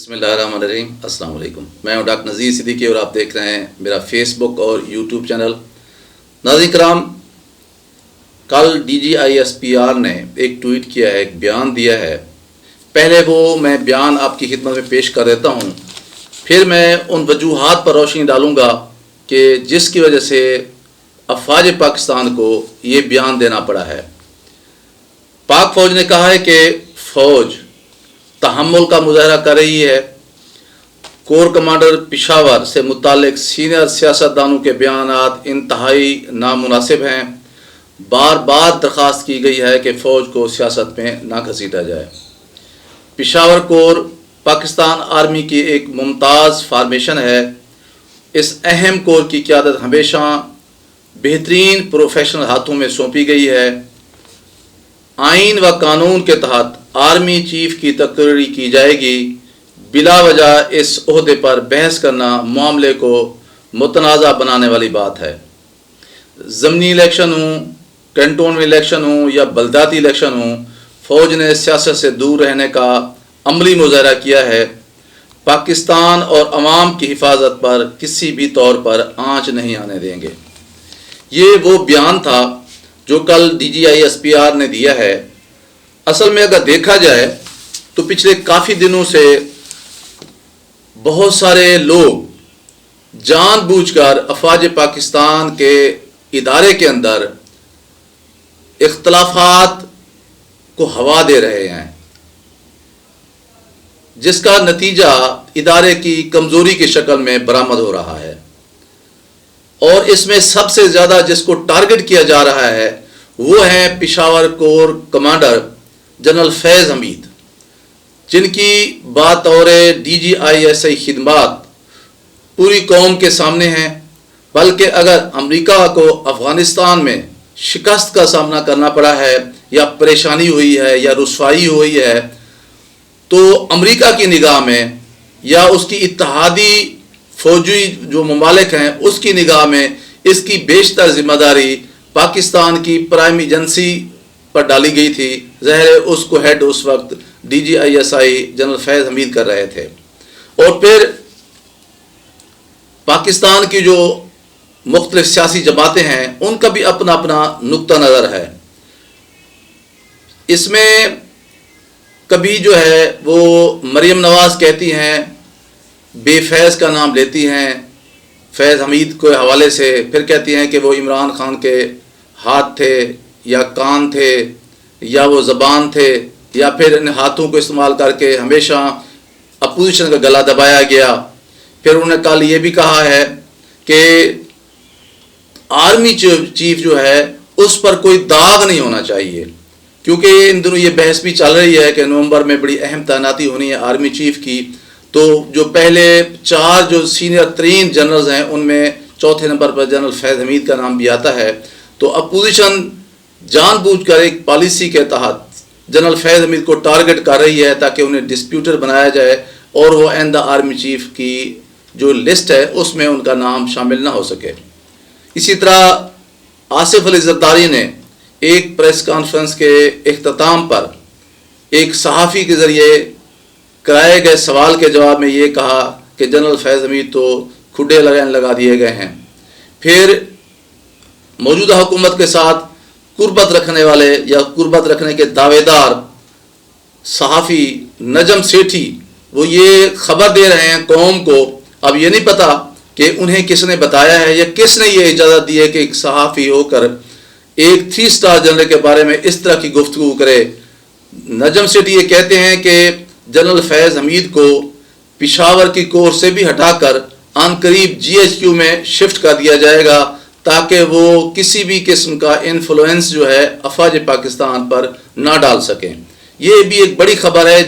بسم اللہ الرحمن الرحیم۔ السلام علیکم، میں ہوں ڈاکٹر نذیر صدیقی اور آپ دیکھ رہے ہیں میرا فیس بک اور یوٹیوب چینل۔ ناظرین کرام، کل DGISPR نے ایک ٹویٹ کیا ہے، ایک بیان دیا ہے۔ پہلے وہ میں بیان آپ کی خدمت میں پیش کر دیتا ہوں، پھر میں ان وجوہات پر روشنی ڈالوں گا کہ جس کی وجہ سے افواج پاکستان کو یہ بیان دینا پڑا ہے۔ پاک فوج نے کہا ہے کہ فوج تحمل کا مظاہرہ کر رہی ہے۔ کور کمانڈر پشاور سے متعلق سینئر سیاستدانوں کے بیانات انتہائی نامناسب ہیں۔ بار بار درخواست کی گئی ہے کہ فوج کو سیاست میں نہ گھسیٹا جائے۔ پشاور کور پاکستان آرمی کی ایک ممتاز فارمیشن ہے۔ اس اہم کور کی قیادت ہمیشہ بہترین پروفیشنل ہاتھوں میں سونپی گئی ہے۔ آئین و قانون کے تحت آرمی چیف کی تقرری کی جائے گی۔ بلا وجہ اس عہدے پر بحث کرنا معاملے کو متنازع بنانے والی بات ہے۔ ضمنی الیکشن ہوں، کینٹون الیکشن ہوں یا بلدیاتی الیکشن ہوں، فوج نے سیاست سے دور رہنے کا عملی مظاہرہ کیا ہے۔ پاکستان اور عوام کی حفاظت پر کسی بھی طور پر آنچ نہیں آنے دیں گے۔ یہ وہ بیان تھا جو کل DGISPR نے دیا ہے۔ اصل میں اگر دیکھا جائے تو پچھلے کافی دنوں سے بہت سارے لوگ جان بوجھ کر افواج پاکستان کے ادارے کے اندر اختلافات کو ہوا دے رہے ہیں، جس کا نتیجہ ادارے کی کمزوری کی شکل میں برآمد ہو رہا ہے۔ اور اس میں سب سے زیادہ جس کو ٹارگٹ کیا جا رہا ہے وہ ہیں پشاور کور کمانڈر جنرل فیض حمید، جن کی بطور DGISI خدمات پوری قوم کے سامنے ہیں۔ بلکہ اگر امریکہ کو افغانستان میں شکست کا سامنا کرنا پڑا ہے یا پریشانی ہوئی ہے یا رسوائی ہوئی ہے تو امریکہ کی نگاہ میں یا اس کی اتحادی فوجی جو ممالک ہیں اس کی نگاہ میں اس کی بیشتر ذمہ داری پاکستان کی پرائم ایجنسی پر ڈالی گئی تھی۔ ظاہر اس کو ہیڈ اس وقت DGISI جنرل فیض حمید کر رہے تھے۔ اور پھر پاکستان کی جو مختلف سیاسی جماعتیں ہیں ان کا بھی اپنا اپنا نقطہ نظر ہے۔ اس میں کبھی جو ہے وہ مریم نواز کہتی ہیں، بے فیض کا نام لیتی ہیں فیض حمید کے حوالے سے، پھر کہتی ہیں کہ وہ عمران خان کے ہاتھ تھے یا کان تھے یا وہ زبان تھے، یا پھر ان ہاتھوں کو استعمال کر کے ہمیشہ اپوزیشن کا گلا دبایا گیا۔ پھر انہوں نے کل یہ بھی کہا ہے کہ آرمی چیف جو ہے اس پر کوئی داغ نہیں ہونا چاہیے، کیونکہ ان دنوں یہ بحث بھی چل رہی ہے کہ نومبر میں بڑی اہم تعیناتی ہونی ہے آرمی چیف کی۔ تو جو پہلے 4 جو سینئر ترین جنرلز ہیں ان میں چوتھے نمبر پر جنرل فیض حمید کا نام بھی آتا ہے۔ تو اپوزیشن جان بوجھ کر ایک پالیسی کے تحت جنرل فیض حمید کو ٹارگٹ کر رہی ہے تاکہ انہیں ڈسپیوٹر بنایا جائے اور وہ آئندہ آرمی چیف کی جو لسٹ ہے اس میں ان کا نام شامل نہ ہو سکے۔ اسی طرح آصف علی زرداری نے ایک پریس کانفرنس کے اختتام پر ایک صحافی کے ذریعے کرائے گئے سوال کے جواب میں یہ کہا کہ جنرل فیض حمید تو کھڈے لگا دیے گئے ہیں۔ پھر موجودہ حکومت کے ساتھ قربت رکھنے والے یا قربت رکھنے کے دعوے دار صحافی نجم سیٹھی وہ یہ خبر دے رہے ہیں قوم کو، اب یہ نہیں پتا کہ انہیں کس نے بتایا ہے یا کس نے یہ اجازت دی ہے کہ ایک صحافی ہو کر ایک 3 اسٹار جنرل کے بارے میں اس طرح کی گفتگو کرے۔ نجم سیٹھی یہ کہتے ہیں کہ جنرل فیض حمید کو پشاور کی کور سے بھی ہٹا کر عن قریب GHQ میں شفٹ کر دیا جائے گا تاکہ وہ کسی بھی قسم کا انفلوئنس جو ہے افواج پاکستان پر نہ ڈال سکیں۔ یہ بھی ایک بڑی خبر ہے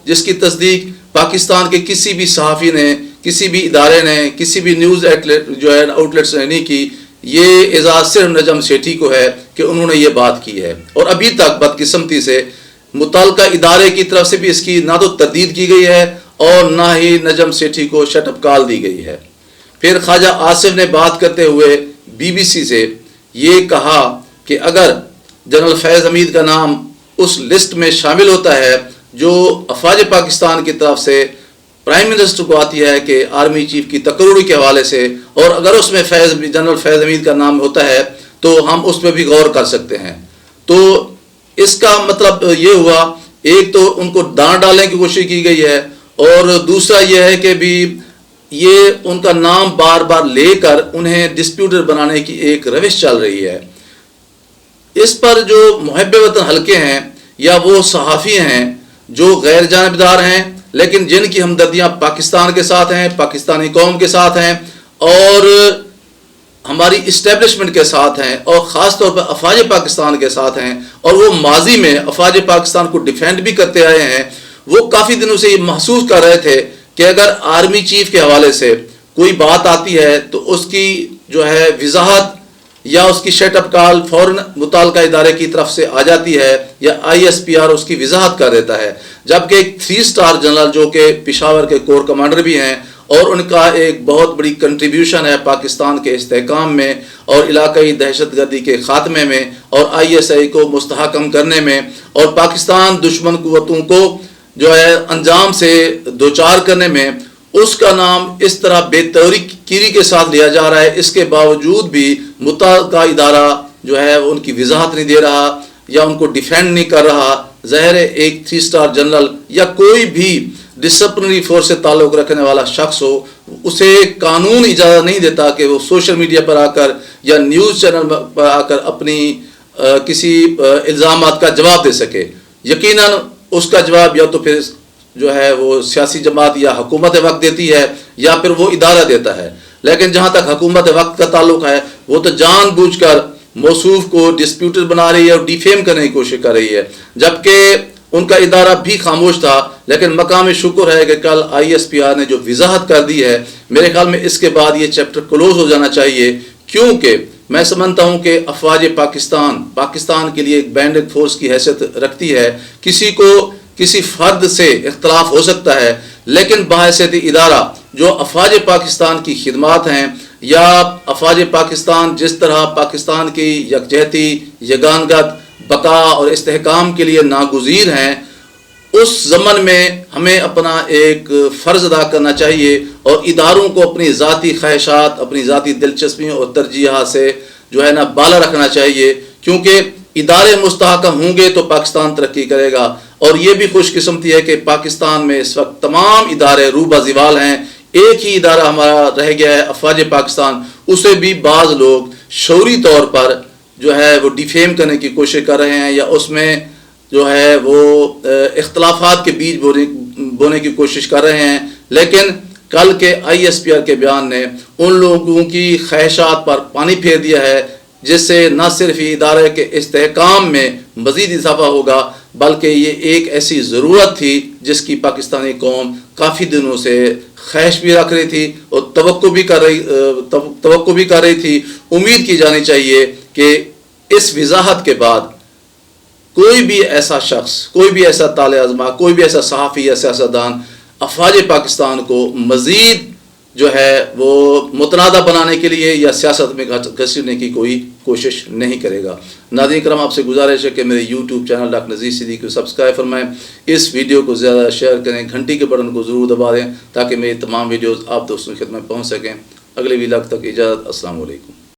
جس کی تصدیق پاکستان کے کسی بھی صحافی نے، کسی بھی ادارے نے، کسی بھی نیوز آؤٹلیٹس نے نہیں کی۔ یہ اعزاز صرف نجم سیٹھی کو ہے کہ انہوں نے یہ بات کی ہے، اور ابھی تک بدقسمتی سے متعلقہ ادارے کی طرف سے بھی اس کی نہ تو تردید کی گئی ہے اور نہ ہی نجم سیٹھی کو شٹ اپ کال دی گئی ہے۔ پھر خواجہ آصف نے بات کرتے ہوئے BBC سے یہ کہا کہ اگر جنرل فیض حمید کا نام اس لسٹ میں شامل ہوتا ہے جو افواج پاکستان کی طرف سے پرائم منسٹر کو آتی ہے کہ آرمی چیف کی تقرری کے حوالے سے، اور اگر اس میں جنرل فیض حمید کا نام ہوتا ہے تو ہم اس پہ بھی غور کر سکتے ہیں۔ تو اس کا مطلب یہ ہوا، ایک تو ان کو ڈانٹ ڈالنے کی کوشش کی گئی ہے، اور دوسرا یہ ہے کہ بھی یہ ان کا نام بار بار لے کر انہیں ڈسپیوٹر بنانے کی ایک روش چل رہی ہے۔ اس پر جو محب وطن حلقے ہیں یا وہ صحافی ہیں جو غیر جانبدار ہیں لیکن جن کی ہمدردیاں پاکستان کے ساتھ ہیں، پاکستانی قوم کے ساتھ ہیں، اور ہماری اسٹیبلشمنٹ کے ساتھ ہیں، اور خاص طور پر افواج پاکستان کے ساتھ ہیں، اور وہ ماضی میں افواج پاکستان کو ڈیفینڈ بھی کرتے آئے ہیں، وہ کافی دنوں سے یہ محسوس کر رہے تھے کہ اگر آرمی چیف کے حوالے سے کوئی بات آتی ہے تو اس کی جو ہے وضاحت یا اس کی شٹ اپ کال فوراً متعلقہ ادارے کی طرف سے آ جاتی ہے، یا ISPR اس کی وضاحت کر دیتا ہے، جبکہ ایک 3 اسٹار جنرل جو کہ پشاور کے کور کمانڈر بھی ہیں، اور ان کا ایک بہت بڑی کنٹریبیوشن ہے پاکستان کے استحکام میں اور علاقائی دہشت گردی کے خاتمے میں اور ISI کو مستحکم کرنے میں اور پاکستان دشمن قوتوں کو جو ہے انجام سے دوچار کرنے میں، اس کا نام اس طرح بے تحقیری کے ساتھ لیا جا رہا ہے۔ اس کے باوجود بھی متعلقہ ادارہ جو ہے ان کی وضاحت نہیں دے رہا یا ان کو ڈیفینڈ نہیں کر رہا۔ ظاہر ہے ایک 3 اسٹار جنرل یا کوئی بھی ڈسپلنری فورس سے تعلق رکھنے والا شخص ہو، اسے قانون اجازت نہیں دیتا کہ وہ سوشل میڈیا پر آ کر یا نیوز چینل پر آ کر اپنی کسی الزامات کا جواب دے سکے۔ یقیناً اس کا جواب یا تو پھر جو ہے وہ سیاسی جماعت یا حکومت وقت دیتی ہے یا پھر وہ ادارہ دیتا ہے، لیکن جہاں تک حکومت وقت کا تعلق ہے وہ تو جان بوجھ کر موصوف کو ڈسپیوٹر بنا رہی ہے اور ڈیفیم کرنے کی کوشش کر رہی ہے، جبکہ ان کا ادارہ بھی خاموش تھا۔ لیکن مقام شکر ہے کہ کل ISPR نے جو وضاحت کر دی ہے، میرے خیال میں اس کے بعد یہ چیپٹر کلوز ہو جانا چاہیے، کیونکہ میں سمجھتا ہوں کہ افواج پاکستان کے لیے ایک بینڈ فورس کی حیثیت رکھتی ہے۔ کسی کو کسی فرد سے اختلاف ہو سکتا ہے، لیکن بحیثیت ادارہ جو افواج پاکستان کی خدمات ہیں یا افواج پاکستان جس طرح پاکستان کی یکجہتی، یگانگت، بقا اور استحکام کے لیے ناگزیر ہیں، اس ضمن میں ہمیں اپنا ایک فرض ادا کرنا چاہیے اور اداروں کو اپنی ذاتی خواہشات، اپنی ذاتی دلچسپیوں اور ترجیحات سے جو ہے نا بالا رکھنا چاہیے، کیونکہ ادارے مستحکم ہوں گے تو پاکستان ترقی کرے گا۔ اور یہ بھی خوش قسمتی ہے کہ پاکستان میں اس وقت تمام ادارے روبہ زوال ہیں، ایک ہی ادارہ ہمارا رہ گیا ہے افواج پاکستان، اسے بھی بعض لوگ شعوری طور پر جو ہے وہ ڈیفیم کرنے کی کوشش کر رہے ہیں یا اس میں جو ہے وہ اختلافات کے بیج بونے کی کوشش کر رہے ہیں۔ لیکن کل کے ISPR کے بیان نے ان لوگوں کی خواہشات پر پانی پھیر دیا ہے، جس سے نہ صرف ادارے کے استحکام میں مزید اضافہ ہوگا بلکہ یہ ایک ایسی ضرورت تھی جس کی پاکستانی قوم کافی دنوں سے خواہش بھی رکھ رہی تھی اور توقع بھی کر رہی تھی۔ امید کی جانی چاہیے کہ اس وضاحت کے بعد کوئی بھی ایسا شخص، کوئی بھی ایسا طالع ازمہ، کوئی بھی ایسا صحافی یا سیاستدان افواج پاکستان کو مزید جو ہے وہ متنازع بنانے کے لیے یا سیاست میں گھسیٹنے کی کوئی کوشش نہیں کرے گا۔ ناظرین کرام، آپ سے گزارش ہے کہ میرے YouTube channel doctor Nazir Siddiqui کو سبسکرائب فرمائیں، اس ویڈیو کو زیادہ شیئر کریں، گھنٹی کے بٹن کو ضرور دبا دیں تاکہ میری تمام ویڈیوز آپ دوستوں کی خدمت پہنچ سکیں۔ اگلے ویلاگ تک اجازت، السلام علیکم۔